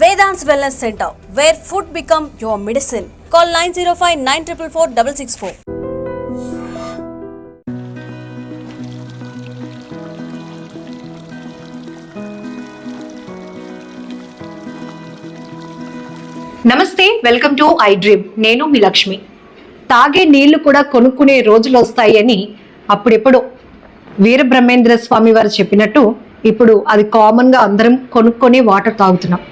Vedant's Wellness Center, where food become your medicine. Call 905-944-664. నమస్తే, welcome to I dream. నేను మీ లక్ష్మి. తాగే నీళ్లు కూడా కొనుక్కునే రోజులు వస్తాయని అప్పుడెప్పుడు వీరబ్రహ్మేంద్ర స్వామి వారు చెప్పినట్టు ఇప్పుడు అది కామన్ గా అందరం కొనుక్కొని వాటర్ తాగుతున్నాం.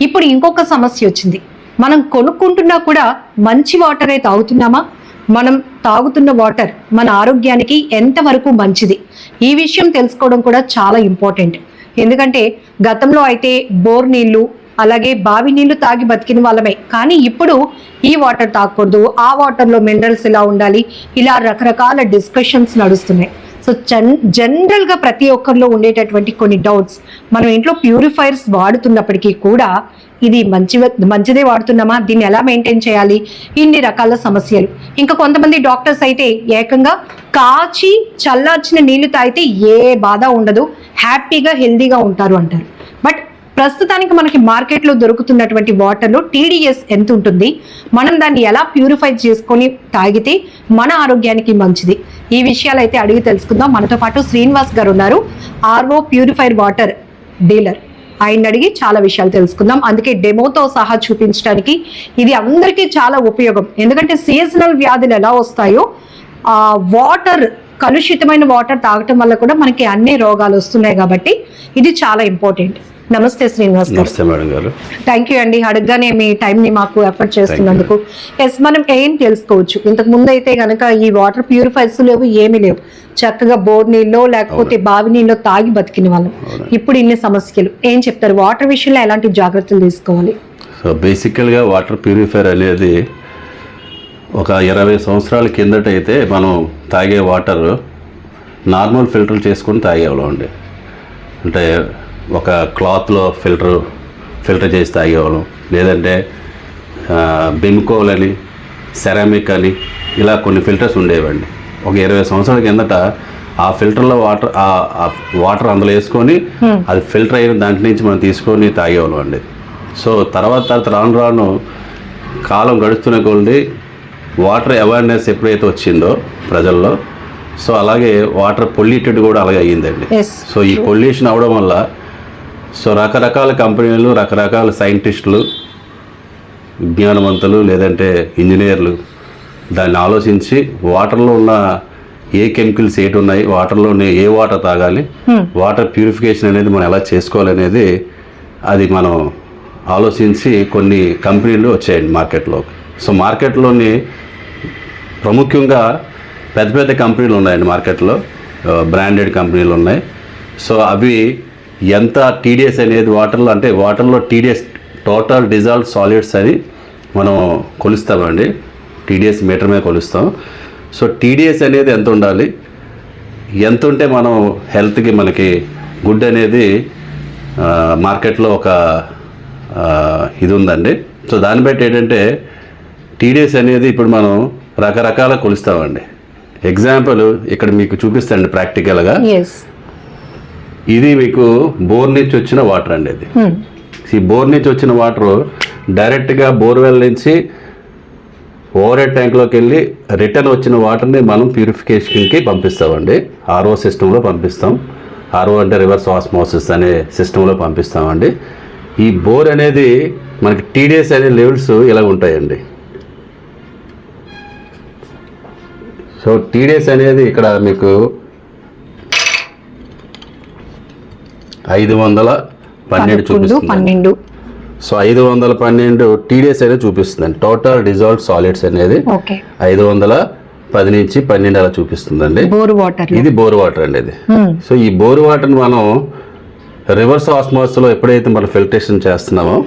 ఇప్పుడు ఇంకొక సమస్య వచ్చింది. మనం కొనుక్కుంటున్నా కూడా మంచి వాటరే తాగుతున్నామా? మనం తాగుతున్న వాటర్ మన ఆరోగ్యానికి ఎంతవరకు మంచిది? ఈ విషయం తెలుసుకోవడం కూడా చాలా ఇంపార్టెంట్. ఎందుకంటే గతంలో అయితే బోర్ నీళ్లు అలాగే బావి నీళ్లు తాగి బతికిన వాళ్ళమే. కానీ ఇప్పుడు ఈ వాటర్ తాగకూడదు, ఆ వాటర్లో మినరల్స్ ఇలా ఉండాలి, ఇలా రకరకాల డిస్కషన్స్ నడుస్తున్నాయి. సో జనరల్గా ప్రతి ఒక్కరిలో ఉండేటటువంటి కొన్ని డౌట్స్, మనం ఇంట్లో ప్యూరిఫైర్స్ వాడుతున్నప్పటికీ కూడా ఇది మంచిదే వాడుతున్నామా, దీన్ని ఎలా మెయింటైన్ చేయాలి, ఇన్ని రకాల సమస్యలు. ఇంకా కొంతమంది డాక్టర్స్ అయితే ఏకంగా కాచి చల్లార్చిన నీళ్లు తాగితే ఏ బాధ ఉండదు, హ్యాపీగా హెల్దీగా ఉంటారు అంటారు. బట్ ప్రస్తుతానికి మనకి మార్కెట్లో దొరుకుతున్నటువంటి వాటర్లో టీడీఎస్ ఎంత ఉంటుంది, మనం దాన్ని ఎలా ప్యూరిఫై చేసుకొని తాగితే మన ఆరోగ్యానికి మంచిది, ఈ విషయాలు అయితే అడిగి తెలుసుకుందాం. మనతో పాటు శ్రీనివాస్ గారు ఉన్నారు, ఆర్ఓ ప్యూరిఫైర్ వాటర్ డీలర్. ఆయన అడిగి చాలా విషయాలు తెలుసుకుందాం. అందుకే డెమోతో సహా చూపించడానికి ఇది అందరికీ చాలా ఉపయోగం. ఎందుకంటే సీజనల్ వ్యాధులు ఎలా వస్తాయో వాటర్, కలుషితమైన వాటర్ తాగటం వల్ల కూడా మనకి అన్ని రోగాలు వస్తున్నాయి. కాబట్టి ఇది చాలా ఇంపార్టెంట్. నమస్తే శ్రీనివాస్ గారు. థ్యాంక్ యూ అండి, అడగగానే మీ టైంని మాకు ఎఫర్ట్ చేస్తున్నందుకు. ఎస్, మనం ఏం తెలుసుకోవచ్చు? ఇంతకు ముందు అయితే కనుక ఈ వాటర్ ప్యూరిఫైర్స్ లేవు, ఏమీ లేవు, చక్కగా బోర్ నీళ్ళు లేకపోతే బావి నీళ్ళు తాగి బతికిన వాళ్ళం. ఇప్పుడు ఇన్ని సమస్యలు, ఏం చెప్తారు? వాటర్ విషయంలో ఎలాంటి జాగ్రత్తలు తీసుకోవాలి? సో బేసికల్గా వాటర్ ప్యూరిఫైర్ అనేది ఒక 20 సంవత్సరాల కిందటైతే మనం తాగే వాటర్ నార్మల్ ఫిల్టర్ చేసుకొని తాగేవాళ్ళం అండి. అంటే ఒక క్లాత్లో ఫిల్టర్ చేసి తాగేవాళ్ళం, లేదంటే బెమ్కోల్ అని, సెరామిక్ అని, ఇలా కొన్ని ఫిల్టర్స్ ఉండేవండి. ఒక 20 సంవత్సరాల కిందట ఆ ఫిల్టర్లో వాటర్ అందులో వేసుకొని అది ఫిల్టర్ అయిన దాంట్ నుంచి మనం తీసుకొని తాగేవాళ్ళం అండి. సో తర్వాత రాను కాలం గడుస్తున్న కొలది వాటర్ అవేర్నెస్ ఎప్పుడైతే వచ్చిందో ప్రజల్లో, సో అలాగే వాటర్ పొల్యూటెడ్ కూడా అలాగే అయ్యిందండి. సో ఈ పొల్యూషన్ అవడం వల్ల సో రకరకాల కంపెనీలు, రకరకాల సైంటిస్టులు, విజ్ఞానవంతులు లేదంటే ఇంజనీర్లు దాన్ని ఆలోచించి వాటర్లో ఉన్న ఏ కెమికల్స్ ఏటి ఉన్నాయి, వాటర్లోనే ఏ వాటర్ తాగాలి, వాటర్ ప్యూరిఫికేషన్ అనేది మనం ఎలా చేసుకోవాలనేది అది మనం ఆలోచించి కొన్ని కంపెనీలు వచ్చాయండి మార్కెట్లో. సో మార్కెట్లోని ప్రముఖంగా పెద్ద పెద్ద కంపెనీలు ఉన్నాయండి మార్కెట్లో, బ్రాండెడ్ కంపెనీలు ఉన్నాయి. సో అవి ఎంత టీడీఎస్ అనేది వాటర్లో, అంటే వాటర్లో టీడీఎస్ టోటల్ డిజాల్వ్డ్ సాలిడ్స్ అని మనం కొలుస్తామండి, టీడీఎస్ మీటర్ మీద కొలుస్తాం. సో టీడీఎస్ అనేది ఎంత ఉండాలి, ఎంత ఉంటే మనం హెల్త్కి మనకి గుడ్ అనేది మార్కెట్లో ఒక ఇది ఉందండి. సో దాన్ని బట్టి ఏంటంటే టీడీఎస్ అనేది ఇప్పుడు మనం రకరకాల కొలుస్తామండి. ఎగ్జాంపుల్ ఇక్కడ మీకు చూపిస్తాండి ప్రాక్టికల్గా. ఇది మీకు బోర్ నుంచి వచ్చిన వాటర్ అండి. ఇది ఈ బోర్ నుంచి వచ్చిన వాటర్ డైరెక్ట్గా బోర్వెల్ నుంచి ఓవర్ హెడ్ ట్యాంక్లోకి వెళ్ళి రిటర్న్ వచ్చిన వాటర్ని మనం ప్యూరిఫికేషన్కి పంపిస్తామండి. ఆర్ఓ సిస్టంలో పంపిస్తాం. ఆర్ఓ అంటే రివర్స్ ఆస్మోసిస్ అనే సిస్టంలో పంపిస్తామండి. ఈ బోర్ అనేది మనకి టీడీఎస్ అనే లెవెల్స్ ఇలా ఉంటాయండి. సో టీడీఎస్ అనేది ఇక్కడ మీకు 512 చూపిస్తుంది. సో 512 టీడీఎస్ అనేది చూపిస్తుందండి. టోటల్ డిజాల్వ్డ్ సాలిడ్స్ అనేది 510 నుంచి 12 అలా చూపిస్తుందండి. ఇది బోర్ వాటర్ అండి ఇది. సో ఈ బోర్ వాటర్ని మనం రివర్స్ ఆస్మోసిస్లో ఎప్పుడైతే మనం ఫిల్టరేషన్ చేస్తున్నామో,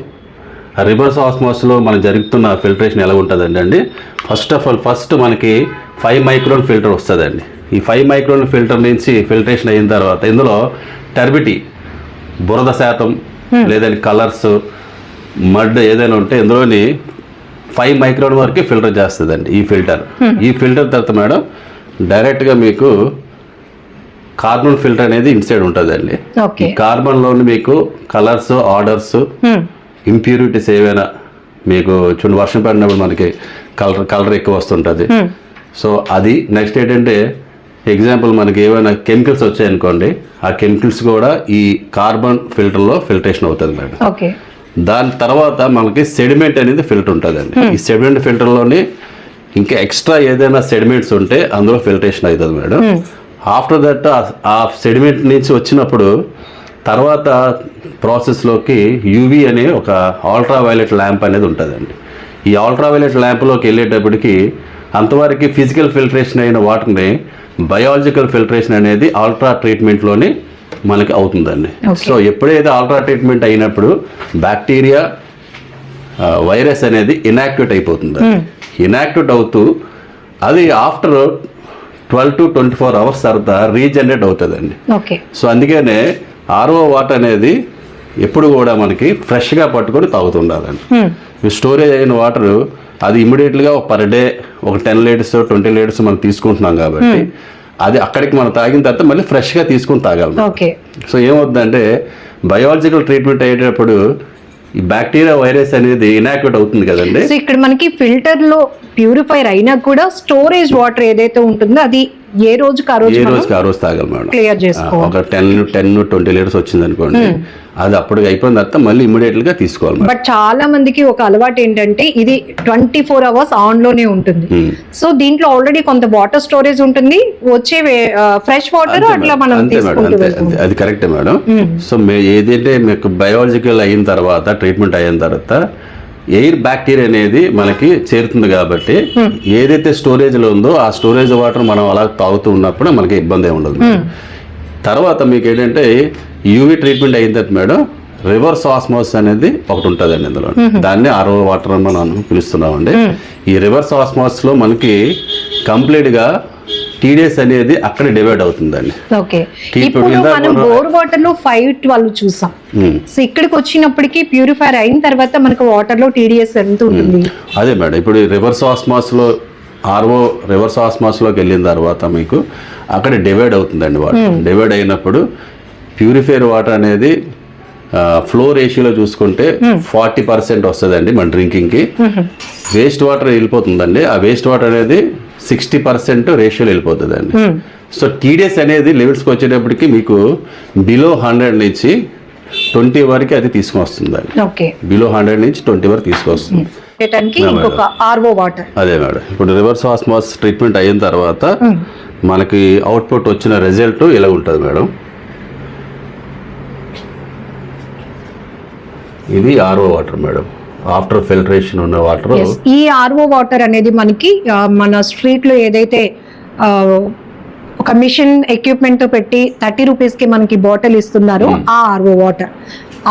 ఆ రివర్స్ ఆస్మోసిస్లో మనం జరుగుతున్న ఫిల్టరేషన్ ఎలా ఉంటుందండి. ఫస్ట్ మనకి 5 మైక్రోన్ ఫిల్టర్ వస్తుందండి. ఈ 5 మైక్రోన్ ఫిల్టర్ నుంచి ఫిల్టరేషన్ అయిన తర్వాత ఇందులో టర్బిటీ, బురద శాతం లేదంటే కలర్స్, మడ్ ఏదైనా ఉంటే ఇందులోని 5 మైక్రోన్ వరకు ఫిల్టర్ చేస్తుందండి ఈ ఫిల్టర్. ఈ ఫిల్టర్ తర్వాత మేడం డైరెక్ట్గా మీకు కార్బన్ ఫిల్టర్ అనేది ఇన్సైడ్ ఉంటుందండి. ఈ కార్బన్లోని మీకు కలర్స్, ఆర్డర్స్, ఇంప్యూరిటీస్ ఏవైనా మీకు చూడండి, వర్షం పడినప్పుడు మనకి కలర్ ఎక్కువ వస్తుంటుంది. సో అది నెక్స్ట్ ఏంటంటే ఎగ్జాంపుల్ మనకి ఏమైనా కెమికల్స్ వచ్చాయనుకోండి, ఆ కెమికల్స్ కూడా ఈ కార్బన్ ఫిల్టర్లో ఫిల్టరేషన్ అవుతుంది మేడం. ఓకే. దాని తర్వాత మనకి సెడిమెంట్ అనేది ఫిల్టర్ ఉంటుందండి. ఈ సెడిమెంట్ ఫిల్టర్లోని ఇంకా ఎక్స్ట్రా ఏదైనా సెడిమెంట్స్ ఉంటే అందులో ఫిల్టరేషన్ అవుతుంది మేడం. ఆఫ్టర్ దట్ ఆ సెడిమెంట్ నుంచి వచ్చినప్పుడు తర్వాత ప్రాసెస్లోకి యూవీ అనే ఒక అల్ట్రావైలెట్ ల్యాంప్ అనేది ఉంటుందండి. ఈ అల్ట్రావైలెట్ ల్యాంప్లోకి వెళ్ళేటప్పటికి అంతవరకు ఫిజికల్ ఫిల్టరేషన్ అయిన వాటిని బయాలజికల్ ఫిల్టరేషన్ అనేది అల్ట్రా ట్రీట్మెంట్లోని మనకి అవుతుందండి. సో ఎప్పుడైతే అల్ట్రా ట్రీట్మెంట్ అయినప్పుడు బ్యాక్టీరియా వైరస్ అనేది ఇనాక్టివేట్ అయిపోతుంది. ఇనాక్టివేట్ అవుతూ అది ఆఫ్టర్ 12 to 24 hours తర్వాత రీజనరేట్ అవుతుందండి. సో అందుకనే ఆర్ఓ వాటర్ అనేది ఎప్పుడు కూడా మనకి ఫ్రెష్గా పట్టుకొని తాగుతుండాలండి. స్టోరేజ్ అయిన వాటర్ అది ఇమ్మీడియట్గా పర్ డే ఒక 10 liters 20 liters మనం తీసుకుంటున్నాం కాబట్టి అది అక్కడికి మనం తాగిన తర్వాత మళ్ళీ ఫ్రెష్గా తీసుకుని తాగాలి. సో ఏమవుతుందంటే బయాలజికల్ ట్రీట్మెంట్ అయ్యేటప్పుడు ఈ బ్యాక్టీరియా వైరస్ అనేది ఇనాక్టివేట్ అవుతుంది కదండి. సో ఇక్కడ మనకి ఫిల్టర్ లో ప్యూరిఫైర్ అయినా కూడా స్టోరేజ్ వాటర్ ఏదైతే ఉంటుందో అది ఏ రోజుకి ఆ రోజు తాగాలి మేడం. క్లియర్ చేసుకోవాలి. ఒక 10-20 liters వచ్చింది అనుకోండి, అది అప్పుడు అయిపోయిన తర్వాత మళ్ళీ ఇమీడియట్ గా తీసుకోవాలి. బట్ చాలా మందికి ఒక అలవాటు ఏంటంటే ఇది 24 hours ఆన్ లోనే ఉంటుంది. సో దీంట్లో ఆల్రెడీ కొంత వాటర్ స్టోరేజ్ ఉంటుంది, వచ్చే ఫ్రెష్ వాటర్ అట్లా మనం తీసుకుంటాం. అది కరెక్టే మేడం. సో ఏదైతే మీకు బయాలజికల్ అయిన తర్వాత ట్రీట్మెంట్ అయిన తర్వాత ఎయిర్ బ్యాక్టీరియా అనేది మనకి చేరుతుంది కాబట్టి ఏదైతే స్టోరేజ్ లో ఉందో ఆ స్టోరేజ్ వాటర్ మనం అలా తాగుతూ ఉన్నప్పుడు మనకి ఇబ్బంది ఏమి ఉండదు. తర్వాత మీకు ఏంటంటే యూవీ ట్రీట్మెంట్ అయిన తర్వాత మేడం రివర్స్ ఆస్మోసిస్ అనేది ఒకటి ఉంటుందండి ఇందులో. దాన్ని ఆర్ఓ వాటర్ అని మనం పిలుస్తున్నామండి. ఈ రివర్స్ ఆస్మోసిస్ లో మనకి కంప్లీట్ గా టీడీఎస్ అనేది అక్కడ డివైడ్ అవుతుందండి. ఇప్పుడు మనం బోర్ వాటర్ లో 512 చూసాం. సో ఇక్కడికి వచ్చినప్పటికీ ప్యూరిఫైర్ అయిన తర్వాత మనకు వాటర్ లో టీడీఎస్ ఎంత ఉంటుంది? అదే మేడం, ఇప్పుడు రివర్స్ ఆస్మాస్ లో ఆర్ఓ రివర్స్ ఆస్మాస్ లోకి వెళ్ళిన తర్వాత మీకు అక్కడ డివైడ్ అవుతుందండి వాటర్. డివైడ్ అయినప్పుడు ప్యూరిఫైర్ వాటర్ అనేది ఫ్లో రేషియోలో చూసుకుంటే 40% వస్తుందండి మన డ్రింకింగ్ కి. వేస్ట్ వాటర్ వెళ్ళిపోతుందండి. ఆ వేస్ట్ వాటర్ అనేది 60% రేషియోలో వెళ్ళిపోతుందండి. సో టీడీఎస్ అనేది లెవెల్స్కి వచ్చేటప్పటికి మీకు బిలో 100 నుంచి 20 వరకు అది తీసుకొని వస్తుందండి. బిలో 100 నుంచి 20 వరకు తీసుకొస్తుంది. అదే మేడం, ఇప్పుడు రివర్స్ ఆస్మాస్ ట్రీట్మెంట్ అయిన తర్వాత మనకి అవుట్పుట్ వచ్చిన రిజల్ట్ ఇలా ఉంటుంది మేడం. ఇది RO water madam, after filtration ఉన్న వాటర్. ఈ ఆర్ఓ వాటర్ అనేది మనకి మన స్ట్రీట్ లో ఏదైతే ఒక మిషన్ ఎక్విప్మెంట్ తో పెట్టి 30 rupees కి మనకి బాటిల్ ఇస్తున్నారు, ఆ RO water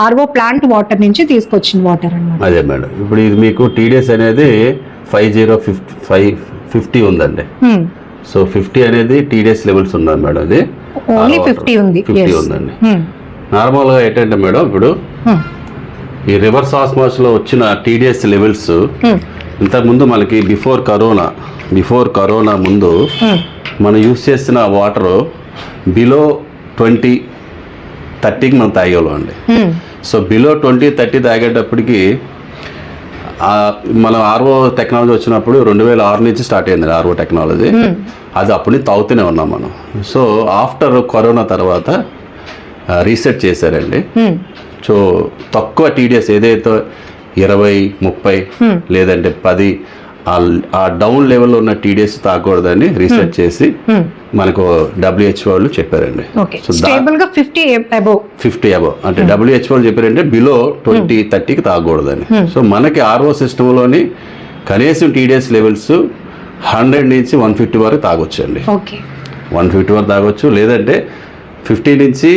RO plant water నుంచి తీసుకొచ్చిన వాటర్ అన్నమాట. అదే మేడం, ఇప్పుడు ఇది మీకు టీడీఎస్ అనేది 50 ఉందండి. సో 50 అనేది టీడీఎస్ లెవెల్స్ ఉన్నది మేడం. అది ఓన్లీ 50 ఉందండి. నార్మల్ గా ఏంటంటే మేడం, ఇప్పుడు ఈ రివర్స్ ఆస్మాస్ లో వచ్చిన టీడీఎస్ లెవెల్స్ ఇంతకుముందు మనకి బిఫోర్ కరోనా ముందు మనం యూస్ చేసిన వాటర్ బిలో 20-30కి మనం తాగేవాళ్ళం అండి. సో బిలో 20-30 తాగేటప్పటికి మనం ఆర్ఓ టెక్నాలజీ వచ్చినప్పుడు 2006 నుంచి స్టార్ట్ అయింది ఆర్ఓ టెక్నాలజీ. అది అప్పటి నుంచి తాగుతూనే ఉన్నాం మనం. సో ఆఫ్టర్ కరోనా తర్వాత రీసెట్ చేశారండి. సో తక్కువ టీడీఎస్ ఏదైతే 20-30 లేదంటే 10 ఆ డౌన్ లెవెల్లో ఉన్న టీడీఎస్ తాగకూడదని రీసెర్చ్ చేసి మనకు WHO వాళ్ళు చెప్పారండి. సో 50 అబౌవ్ అంటే WHO వాళ్ళు చెప్పారంటే బిలో 20-30కి తాగకూడదని. సో మనకి ఆర్ఓ సిస్టంలోని కనీసం టీడీఎస్ లెవెల్స్ 100 నుంచి 150 వరకు తాగొచ్చండి. 150 వరకు తాగొచ్చు, లేదంటే 50 నుంచి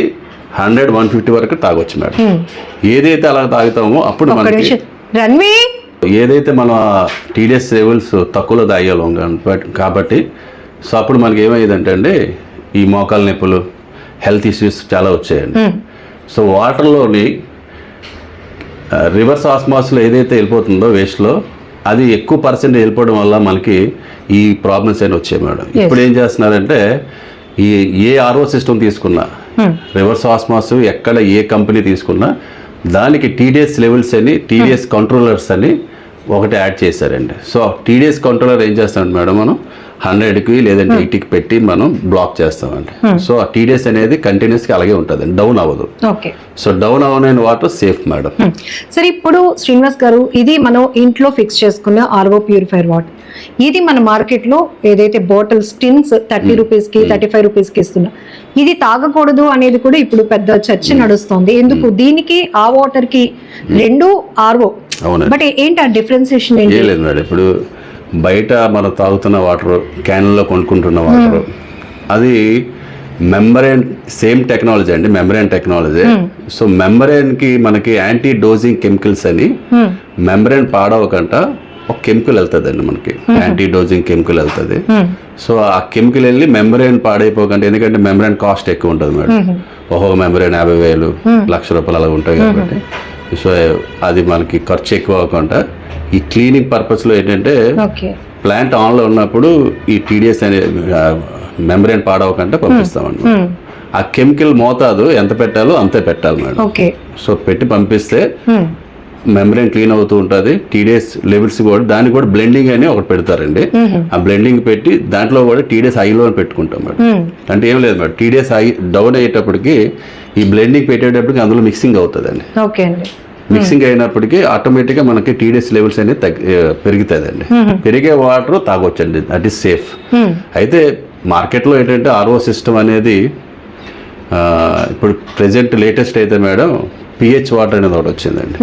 100-150 వరకు తాగొచ్చు మేడం. ఏదైతే అలా తాగుతామో అప్పుడు మనకి ఏదైతే మనం టీడీఎస్ లెవెల్స్ తక్కువలో తాగేవాళ్ళం కాబట్టి సో అప్పుడు మనకి ఏమయ్యేదంటే అండి, ఈ మోకాల నొప్పులు, హెల్త్ ఇష్యూస్ చాలా వచ్చాయండి. సో వాటర్లోని రివర్స్ ఆస్మాస్లో ఏదైతే వెళ్ళిపోతుందో వేస్ట్లో అది ఎక్కువ పర్సెంట్ వెళ్ళిపోవడం వల్ల మనకి ఈ ప్రాబ్లమ్స్ అయినా వచ్చాయి మేడం. ఇప్పుడు ఏం చేస్తున్నారంటే ఏ ఆర్ఓ సిస్టమ్ తీసుకున్నా, రివర్స్ ఆస్మాస్ ఎక్కడ ఏ కంపెనీ తీసుకున్నా దానికి టీడీఎస్ లెవెల్స్ అని టీడీఎస్ కంట్రోలర్స్ అని ఒకటి యాడ్ చేశారండి. సో టీడీఎస్ కంట్రోలర్ ఏం చేస్తామండి మేడం, మనం 100కి లేదంటే 80కి పెట్టి మనం బ్లాక్ చేస్తామండి. సో ఆ టీడీఎస్ అనేది కంటిన్యూస్గా అలాగే ఉంటుందండి, డౌన్ అవ్వదు. ఓకే. సో డౌన్ అవ్వని వాటర్ సేఫ్ మేడం. సరే, ఇప్పుడు శ్రీనివాస్ గారు, ఇది మనం ఇంట్లో ఫిక్స్ చేసుకున్న ఆర్ఓ ప్యూరిఫైర్ వాటర్, ఇది మన మార్కెట్లో ఏదైతే బాటిల్స్ టిన్స్ 30 రూపీస్కి 35 రూపీస్కి ఇస్తున్నా, ఇది తాగకూడదు అనేది కూడా ఇప్పుడు పెద్ద చర్చ నడుస్తుంది. ఎందుకు దీనికి ఆ వాటర్ కి రెండు ఆర్ఓ, బట్ ఏంటి ఆ డిఫరెన్సియేషన్ ఏంటి? లేదు మేడం, ఇప్పుడు బయట మనం తాగుతున్న వాటర్, క్యాన్లో కొనుక్కుంటున్న వాటర్, అది మెంబ్రేన్ సేమ్ టెక్నాలజీ అండి, మెంబ్రేన్ టెక్నాలజీ. సో మెంబ్రేన్కి మనకి యాంటీ డోజింగ్ కెమికల్స్ అని మెంబ్రేన్ పాడవకుండా ఒక కెమికల్ వెళ్తుందండి మనకి, యాంటీ డోజింగ్ కెమికల్ వెళ్తుంది. సో ఆ కెమికల్ వెళ్ళి మెంబ్రేన్ పాడైపోకండి, ఎందుకంటే మెంబ్రేన్ కాస్ట్ ఎక్కువ ఉంటుంది మేడం, ఒక్కొక్క మెంబ్రేన్ 50,000 1,00,000 అలా ఉంటాయి కాబట్టి. సో అది మనకి ఖర్చు ఎక్కువ అవ్వకుండా ఈ క్లీనింగ్ పర్పస్లో ఏంటంటే ప్లాంట్ ఆన్లో ఉన్నప్పుడు ఈ టీడీఎస్ అనే మెంబ్రేన్ పాడవకుండా పంపిస్తామండి. ఆ కెమికల్ మోతాదు ఎంత పెట్టాలో అంతే పెట్టాలి మేడం. సో పెట్టి పంపిస్తే మెంబ్రేన్ క్లీన్ అవుతూ ఉంటుంది. టీడీఎస్ లెవెల్స్ కూడా దానికి కూడా బ్లెండింగ్ అని ఒకటి పెడతారండి. ఆ బ్లెండింగ్ పెట్టి దాంట్లో కూడా టీడీఎస్ హైలో పెట్టుకుంటాం మేడం. అంటే ఏం లేదు మేడం, టీడీఎస్ హై డౌన్ అయ్యేటప్పటికి ఈ బ్లెండింగ్ పెట్టేటప్పటికి అందులో మిక్సింగ్ అవుతుందండి. మిక్సింగ్ అయినప్పటికీ ఆటోమేటిక్గా మనకి టీడీఎస్ లెవెల్స్ అనేది పెరుగుతుందండి. పెరిగే వాటర్ తాగొచ్చండి, దట్ ఈస్ సేఫ్. అయితే మార్కెట్లో ఏంటంటే ఆర్ఓ సిస్టమ్ అనేది ఇప్పుడు ప్రెజెంట్ లేటెస్ట్ అయితే మేడం పిహెచ్ వాటర్ అనేది ఒకటి వచ్చిందండి.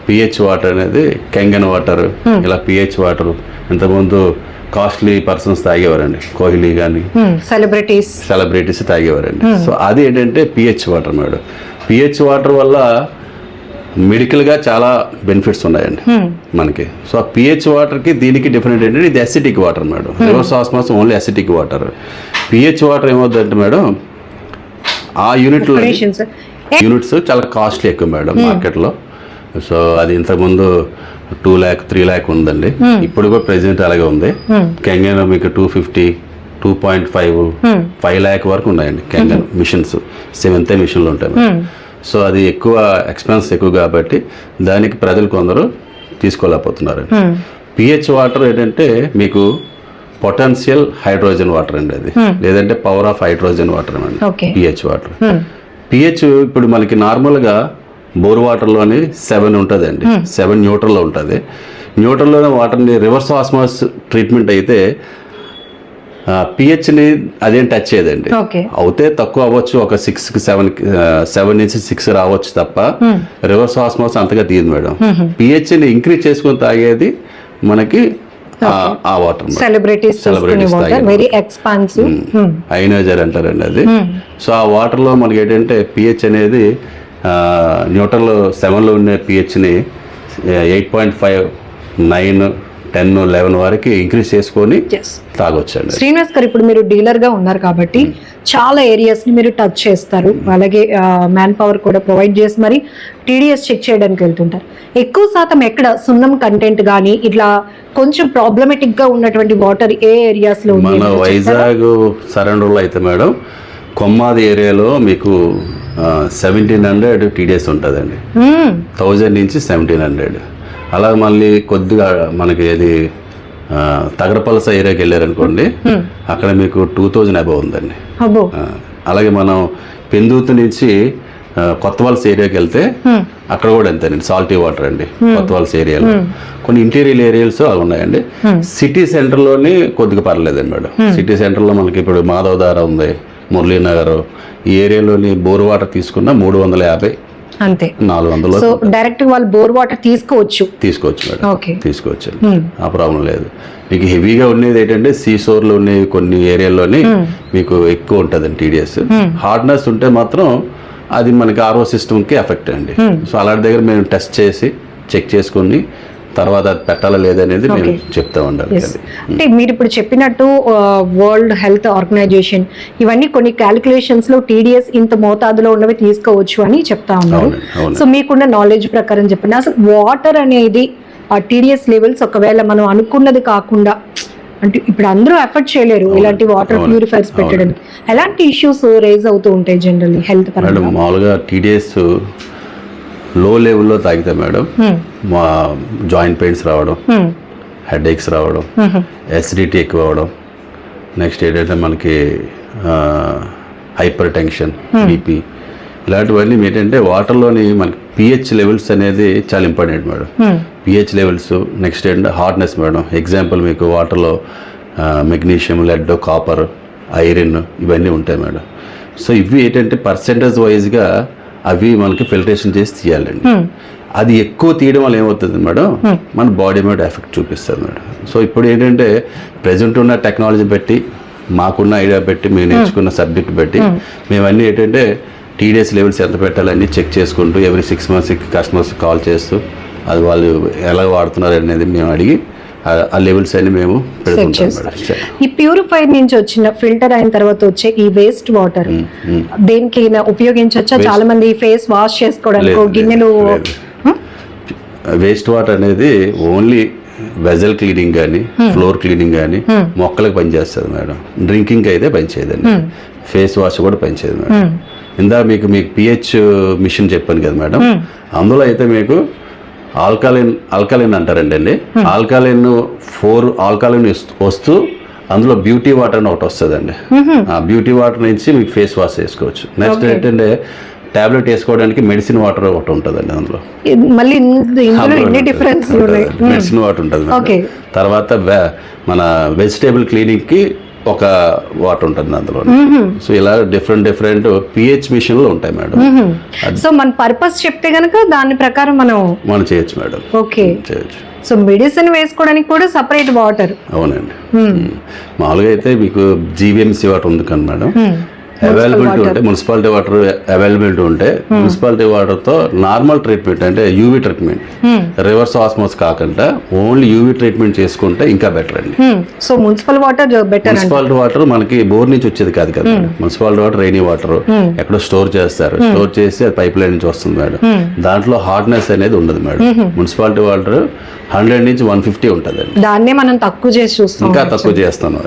పిహెచ్ వాటర్ అనేది కెంగన్ వాటర్, ఇలా పిహెచ్ వాటర్ ఇంతకుముందు కాస్ట్లీ పర్సన్స్ తాగేవారండి, కోహ్లీ కానీ సెలబ్రిటీస్ తాగేవారండి. సో అది ఏంటంటే pH water madam. PH water వల్ల మెడికల్గా చాలా బెనిఫిట్స్ ఉన్నాయండి మనకి. సో ఆ పిహెచ్ వాటర్కి దీనికి డిఫరెంట్ ఏంటంటే ఇది acidic water madam, reverse osmosis only acidic water. PH water ఏమవుతుందంటే మేడం ఆ యూనిట్స్ చాలా కాస్ట్లీ ఎక్కువ మేడం మార్కెట్లో. సో అది ఇంతకుముందు 2 lakh 3 lakh ఉందండి, ఇప్పుడు కూడా ప్రెసెంట్ అలాగే ఉంది. కెంగన్ మీకు 250 2.5 5 lakh వరకు ఉన్నాయండి కెంగన్ మిషన్స్, 7th మిషన్లు ఉంటాయి. సో అది ఎక్కువ ఎక్స్పెన్స్ ఎక్కువ కాబట్టి దానికి ప్రజలు కొందరు తీసుకోలేకపోతున్నారు. పిహెచ్ వాటర్ ఏంటంటే మీకు పొటెన్షియల్ హైడ్రోజన్ వాటర్ అండి అది, లేదంటే పవర్ ఆఫ్ హైడ్రోజన్ వాటర్ అండి పిహెచ్ వాటర్. పిహెచ్ ఇప్పుడు మనకి నార్మల్గా బోర్ వాటర్లోని 7 ఉంటుందండి, 7 న్యూట్రల్లో ఉంటుంది. న్యూట్రల్లోనే వాటర్ని రివర్స్ ఆస్మాస్ ట్రీట్మెంట్ అయితే పిహెచ్ని అదేం టచ్ చేయదండి. అవుతే తక్కువ అవ్వచ్చు, ఒక 6 7 నుంచి 6 రావచ్చు తప్ప రివర్స్ ఆస్మాస్ అంతగా తీయదు మేడం. పిహెచ్ని ఇంక్రీజ్ చేసుకొని తాగేది మనకి ఆ వాటర్ సెలబ్రిటీస్ ఐనోజర్ అంటారండి అది. సో ఆ వాటర్లో మనకి ఏంటంటే పిహెచ్ అనేది న్యూట్రల్ 7లో ఉన్న పిహెచ్ని 8.5 9 10 11 వరకు ఇంక్రీజ్ చేసుకొని తాగొచ్చండి. శ్రీనివాస్ గారు, ఇప్పుడు మీరు డీలర్ గా ఉన్నారు కాబట్టి చాలా ఏరియాస్ ని మీరు టచ్ చేస్తారు, అలాగే మ్యాన్ పవర్ కూడా ప్రొవైడ్ చేసి మరి టీడీఎస్ చెక్ చేయడానికి వెళ్తుంటారు. ఎక్కువ శాతం ఎక్కడ సున్నం కంటెంట్ కానీ ఇట్లా కొంచెం ప్రాబ్లమేటిక్ గా ఉన్నటువంటి వాటర్ ఏ ఏరియాస్ లో? మన వైజాగ్ సరౌండర్లో అయితే మేడం కొమ్మాది ఏరియాలో మీకు 1700 టీడీఎస్ ఉంటుందండి, 1000 నుంచి 1700. అలా మళ్ళీ కొద్దిగా మనకి ఏది తగరపలస ఏరియాకి వెళ్ళారనుకోండి, అక్కడ మీకు 2000 అబౌవ్ ఉందండి. అలాగే మనం పెందుతు నుంచి కొత్త వలస ఏరియాకి వెళ్తే అక్కడ కూడా అంతేనండి, సాల్టీ వాటర్ అండి కొత్త వలస ఏరియాలో. కొన్ని ఇంటీరియర్ ఏరియాస్ అలా ఉన్నాయండి. సిటీ సెంటర్లోని కొద్దిగా పర్లేదండి మేడం. సిటీ సెంటర్లో మనకి ఇప్పుడు మాధవధార ఉంది, మురళీనగర్, ఈ ఏరియాలోని బోర్ వాటర్ తీసుకున్న 350 అంతే, 400. సో డైరెక్ట్ వాళ్ళు బోర్ వాటర్ తీసుకోవచ్చు మేడం, తీసుకోవచ్చు, ఆ ప్రాబ్లం లేదు. మీకు హెవీగా ఉండేది ఏంటంటే సీసోర్లో ఉండేవి కొన్ని ఏరియాల్లోని మీకు ఎక్కువ ఉంటుందండి టీడీఎస్. హార్డ్నెస్ ఉంటే మాత్రం అది మనకి ఆర్ఓ సిస్టమ్కి ఎఫెక్ట్ అండి. సో అలాంటి దగ్గర మేము టెస్ట్ చేసి చెక్ చేసుకుని తర్వాత అది పెట్టాలా లేదనేది మేము చెప్తా ఉండాలి. అంటే మీరు ఇప్పుడు చెప్పినట్టు వరల్డ్ హెల్త్ ఆర్గనైజేషన్ ఇవన్నీ కొన్ని క్యాలిక్యులేషన్స్ లో టీడీఎస్ ఇంత మోతాదులో ఉన్నవి తీసుకోవచ్చు అని చెప్తా ఉన్నారు. సో మీకున్న నాలెడ్జ్ ప్రకారం చెప్పండి, అసలు వాటర్ అనేది ఆ టీడీఎస్ లెవెల్స్ ఒకవేళ మనం అనుకున్నది కాకుండా, అంటే ఇప్పుడు అందరూ ఎఫర్ట్ చేయలేరు ఇలాంటి వాటర్ ప్యూరిఫైర్స్ పెట్టడానికి, ఎలాంటి ఇష్యూస్ రేజ్ అవుతూ ఉంటాయి జనరల్లీ హెల్త్ పరంగా? మామూలుగా టీడీఎస్ లో లెవెల్లో తాగితే మేడం మా జాయింట్ పెయిన్స్ రావడం, హెడ్ ఏక్స్ రావడం, ఎసిడిటీ ఎక్కువ అవడం, నెక్స్ట్ ఏంటంటే మనకి హైపర్ టెన్షన్, బీపీ, ఇలాంటివన్నీ ఏంటంటే వాటర్లోని మనకి పిహెచ్ లెవెల్స్ అనేది చాలా important madam. PH levels, next ఏంటంటే హార్డ్నెస్ మేడం. ఎగ్జాంపుల్ మీకు వాటర్లో మెగ్నీషియం, లెడ్, కాపర్, ఐరన్ ఇవన్నీ ఉంటాయి మేడం. సో ఇవి ఏంటంటే పర్సెంటేజ్ వైజ్గా అవి మనకి ఫిల్టరేషన్ చేసి తీయాలండి. అది ఎక్కువ తీయడం వల్ల ఏమవుతుంది మేడం, మన బాడీ మీద ఎఫెక్ట్ చూపిస్తుంది మేడం. సో ఇప్పుడు ఏంటంటే ప్రజెంట్ ఉన్న టెక్నాలజీ బట్టి, మాకున్న ఐడియా బట్టి, మేము నేర్చుకున్న సబ్జెక్ట్ బట్టి మేమన్నీ ఏంటంటే టీడీఎస్ లెవెల్స్ ఎంత పెట్టాలని చెక్ చేసుకుంటూ ఎవ్రీ 6 monthsకి కస్టమర్స్ కాల్ చేస్తూ అది వాళ్ళు ఎలా వాడుతున్నారు అనేది మేము అడిగి ఆ లెవెల్స్ అన్ని మేము పెడుతుంటాం మేడం. ఈ ప్యూరిఫైర్ నుంచి వచ్చిన ఫిల్టర్ అయిన తర్వాత వచ్చే ఈ వేస్ట్ వాటర్ దేనికైనా ఉపయోగించవచ్చా? చాలా మంది ఫేస్ వాష్ చేసుకోవడానికి గిన్నెలు. వేస్ట్ వాటర్ అనేది ఓన్లీ వెజల్ క్లీనింగ్ కానీ, ఫ్లోర్ క్లీనింగ్ కానీ, మొక్కలకు పనిచేస్తుంది మేడం. డ్రింకింగ్ అయితే పనిచేయదండి. ఫేస్ వాష్ కూడా పనిచేయదు మేడం. మీకు పిహెచ్ మిషన్ చెప్పాను కదా మేడం, అందులో అయితే మీకు ఆల్కలైన్ అంటారండి. ఆల్కలైన్ 4 ఆల్కలైన్ వస్తూ అందులో బ్యూటీ వాటర్ అని ఒకటి వస్తుందండి. ఆ బ్యూటీ వాటర్ నుంచి మీకు ఫేస్ వాష్ చేసుకోవచ్చు. నెక్స్ట్ ఏంటంటే టాబ్లెట్ వేసుకోవడానికి మెడిసిన్ వాటర్ ఒకటి ఉంటుందండి. అందులో మళ్ళీ మెడిసిన్ వాటర్ ఉంటుంది. తర్వాత మన వెజిటేబుల్ క్లీనింగ్కి ఒక వాటర్ ఉంటుంది అందులో. సో ఇలా డిఫరెంట్ పిహెచ్ మిషన్లు ఉంటాయి మేడం. సో మన పర్పస్ చెప్తే గనక దాని ప్రకారం మనం చేయొచ్చు మేడం. ఓకే, చేయొచ్చు. సో మెడిసిన్ వేసుకోవడానికి కూడా సపరేట్ వాటర్. అవునండి. మామూలుగా అయితే మీకు జీవీఎంసీ వాటర్ ఉంది కానీ మేడం, అవైలబిలిటీ ఉంటే మున్సిపాలిటీ వాటర్ అవైలబిలిటీ ఉంటే మున్సిపాలిటీ వాటర్తో నార్మల్ ట్రీట్మెంట్ అంటే యూవీ ట్రీట్మెంట్, రివర్స్ ఆస్మోస్ కాకుండా ఓన్లీ యూవీ ట్రీట్మెంట్ చేసుకుంటే ఇంకా బెటర్ అండి. So municipal water better. Municipality water మనకి బోర్ నుంచి వచ్చేది కాదు కదా. మున్సిపాలిటీ వాటర్ రైనీ వాటర్ ఎక్కడో స్టోర్ చేస్తారు. స్టోర్ చేసి అది పైప్ లైన్ నుంచి వస్తుంది మేడం. దాంట్లో హార్డ్నెస్ అనేది ఉండదు మేడం. మున్సిపాలిటీ వాటర్ 100 నుంచి 150 ఉంటుందండి. దాన్నే మనం తక్కువ చేసి చూస్తాం, ఇంకా తక్కువ చేస్తాను.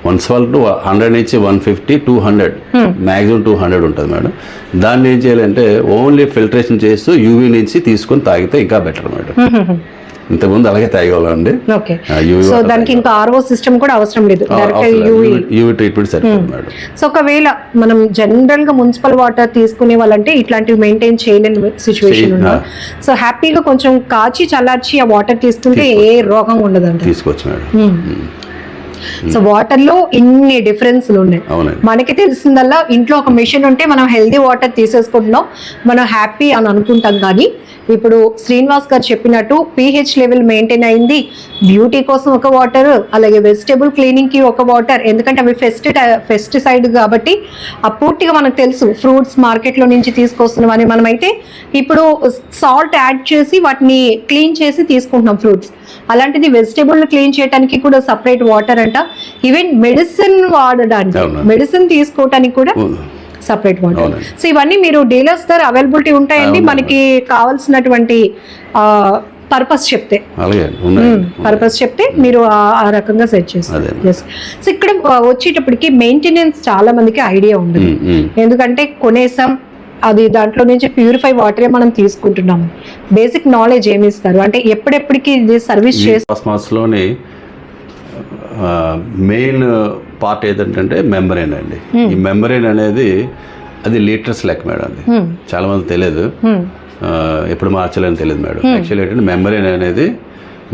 మున్సిపాలిటీ 100 నుంచి 150, 200 మాక్సిమం 200 ఉంటుంది మేడం. దాన్ని ఏం చేయాలంటే ఓన్లీ ఫిల్టరేషన్ చేస్తూ యూవీ నుంచి తీసుకొని తాగితే ఇంకా బెటర్ మేడం. ఇంతకుముందు అలాగే తాగేవాళ్ళండి. సో దానికి ఇంకా ఆర్ఓ సిస్టమ్ కూడా అవసరం లేదు, యూవీ ట్రీట్మెంట్ సరిపోతుంది మేడం. సో ఒకవేళ మనం జనరల్ గా మున్సిపల్ వాటర్ తీసుకునే వాళ్ళంటే ఇట్లాంటివి మెయింటైన్ చేయలేని సిచ్యువేషన్ ఉన్నా, సో హ్యాపీగా కొంచెం కాచి చల్లార్చి ఆ వాటర్ తీసుకుంటే ఏ రోగం ఉండదండి. తీసుకోవచ్చు మేడం. సో వాటర్ లో ఇన్ని డిఫరెన్స్లు ఉన్నాయి. మనకి తెలిసిందల్లా ఇంట్లో ఒక మిషన్ ఉంటే మనం హెల్దీ వాటర్ తీసేసుకుంటున్నాం, మనం హ్యాపీ అని అనుకుంటాం. కానీ ఇప్పుడు శ్రీనివాస్ గారు చెప్పినట్టు pH లెవెల్ మెయింటైన్ అయింది, బ్యూటీ కోసం ఒక వాటర్, అలాగే వెజిటేబుల్ క్లీనింగ్ కి ఒక వాటర్. ఎందుకంటే అవి పెస్టిసైడ్ కాబట్టి ఆ పూర్తిగా మనకు తెలుసు. ఫ్రూట్స్ మార్కెట్ లో నుంచి తీసుకొస్తున్నామని మనమైతే ఇప్పుడు సాల్ట్ యాడ్ చేసి వాటిని క్లీన్ చేసి తీసుకుంటున్నాం ఫ్రూట్స్. అలాంటిది వెజిటేబుల్ క్లీన్ చేయడానికి కూడా సపరేట్ వాటర్ అంట. ఈవెన్ మెడిసిన్ వాడడానికి, మెడిసిన్ తీసుకోవటానికి కూడా సపరేట్ వాటర్. సో ఇవన్నీ మీరు డీలర్స్ దగ్గర అవైలబిలిటీ ఉంటాయండి. మనకి కావాల్సినటువంటి పర్పస్ చెప్తే మీరు ఆ రకంగా సెట్ చేస్తారు. సో ఇక్కడ వచ్చేటప్పటికి మెయింటెనెన్స్ చాలా మందికి ఐడియా ఉండదు. ఎందుకంటే కొనేసాం, అది దాంట్లో నుంచి ప్యూరిఫై వాటరే మనం తీసుకుంటున్నాము. బేసిక్ నాలెడ్జ్ ఏమి ఇస్తారు అంటే ఎప్పుడెప్పటికి ఇది సర్వీస్ చేసి మెయిన్ పార్ట్ ఏదంటే మెంబ్రేన్ అండి. ఈ మెంబ్రేన్ అనేది అది లీటర్స్ లెక్క మేడం. అది చాలా మంది తెలియదు, ఎప్పుడు మార్చాలని తెలియదు మేడం. యాక్చువల్లీ ఏంటంటే మెంబ్రేన్ అనేది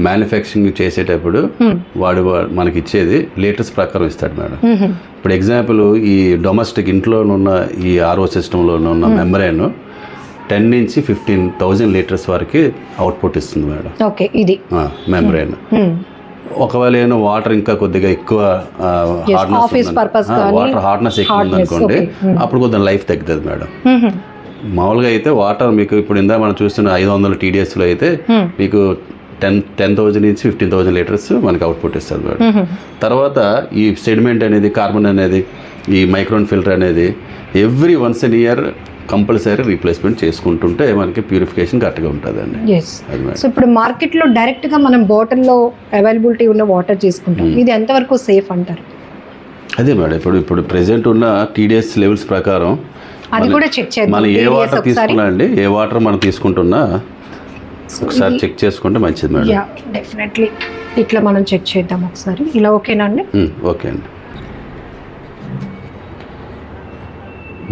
మ్యానుఫ్యాక్చరింగ్ చేసేటప్పుడు వాడు మనకి ఇచ్చేది లీటర్స్ ప్రకారం ఇస్తాడు మేడం. ఇప్పుడు ఎగ్జాంపుల్ ఈ డొమెస్టిక్ ఇంట్లో ఉన్న ఈ ఆర్ఓ సిస్టంలో ఉన్న మెంబ్రేన్ 10 నుంచి 15,000 లీటర్స్ వరకు అవుట్పుట్ ఇస్తుంది మేడం. ఓకే, ఇది మెంబ్రేన్. ఒకవేళ ఏమో వాటర్ ఇంకా కొద్దిగా ఎక్కువ వాటర్ హార్డ్నెస్ ఎక్కువ ఉందనుకోండి, అప్పుడు కొద్దిగా లైఫ్ తగ్గుతుంది మేడం. మామూలుగా అయితే వాటర్ మీకు ఇప్పుడు ఇందా మనం చూస్తున్న 500 TDSలో అయితే మీకు 10,000 నుంచి 15,000 లీటర్స్ మనకి అవుట్పుట్ ఇస్తుంది మేడం. తర్వాత ఈ సెడిమెంట్ అనేది, కార్బన్ అనేది, ఈ మైక్రోన్ ఫిల్టర్ అనేది ఎవ్రీ వన్స్ ఎన్ ఇయర్ కంపల్సరీ రీప్లేస్మెంట్ చేసుకుంటుంటే మనకి ప్యూరిఫికేషన్ కరెక్ట్గా ఉంటుందండి. సో ఇప్పుడు మార్కెట్లో డైరెక్ట్గా మనం బాటిల్లో అవైలబిలిటీ ఉన్న వాటర్ తీసుకుంటాం, ఇది ఎంతవరకు సేఫ్ అంటారు? అదే మేడం, ఇప్పుడు ప్రెసెంట్ ఉన్న TDS లెవెల్స్ ప్రకారం అది కూడా చెక్ చేద్దాం. మనం ఏ TDS వాటర్ ఒకసారి. తీసుకున్నా అండి, ఏ వాటర్ మనం తీసుకుంటున్నా ఒకసారి చెక్ చేసుకుంటే మంచిది మేడం. యా డెఫినెట్లీ ఇట్లా మనం చెక్ చేద్దాం ఒకసారి. ఇలా ఓకేనా అండి? ఓకే అండి.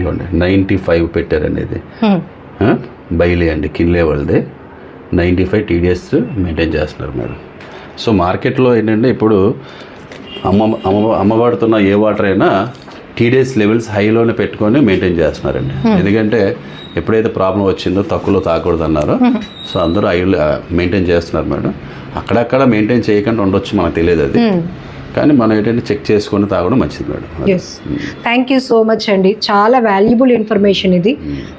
ఇవ్వండి 95 పెట్టారండి ఇది. బైలీ అండి కిన్లే వాళ్ళది 95 TDS మెయింటైన్ చేస్తున్నారు మేడం. సో మార్కెట్లో ఏంటంటే ఇప్పుడు అమ్మబడుతున్న ఏ వాటర్ అయినా TDS లెవెల్స్ హైలోనే పెట్టుకొని మెయింటైన్ చేస్తున్నారండి. ఎందుకంటే ఎప్పుడైతే ప్రాబ్లం వచ్చిందో తక్కువలో తాగకూడదు అన్నారో, సో అందరూ మెయింటైన్ చేస్తున్నారు మేడం. అక్కడక్కడ మెయింటైన్ చేయకుండా ఉండొచ్చు, మనకు తెలియదు అది. కానీ మనం ఏంటంటే చెక్ చేసుకొని తాగడం మంచిది madam. Yes, thank you so much అండి, చాలా వాల్యుబుల్ ఇన్ఫర్మేషన్ ఇది.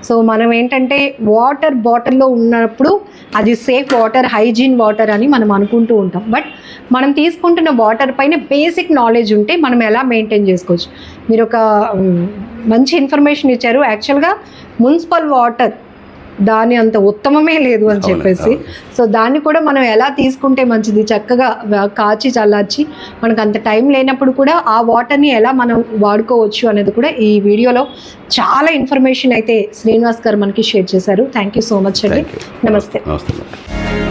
సో మనం ఏంటంటే వాటర్ బాటిల్లో ఉన్నప్పుడు అది సేఫ్ వాటర్, హైజీన్ వాటర్ అని మనం అనుకుంటూ ఉంటాం. బట్ మనం తీసుకుంటున్న వాటర్ పైన బేసిక్ నాలెడ్జ్ ఉంటే మనం ఎలా మెయింటైన్ చేసుకోవచ్చు. మీరు ఒక మంచి ఇన్ఫర్మేషన్ ఇచ్చారు. యాక్చువల్గా మున్సిపల్ వాటర్ దాని అంత ఉత్తమమే లేదు అని చెప్పేసి, సో దాన్ని కూడా మనం ఎలా తీసుకుంటే మంచిది, చక్కగా కాచి చల్లార్చి మనకు అంత టైం లేనప్పుడు కూడా ఆ వాటర్ని ఎలా మనం వాడుకోవచ్చు అనేది కూడా ఈ వీడియోలో చాలా ఇన్ఫర్మేషన్ అయితే శ్రీనివాస్ గారు మనకి షేర్ చేశారు. థ్యాంక్ యూ సో మచ్ అండి. నమస్తే. నమస్తే మేడం.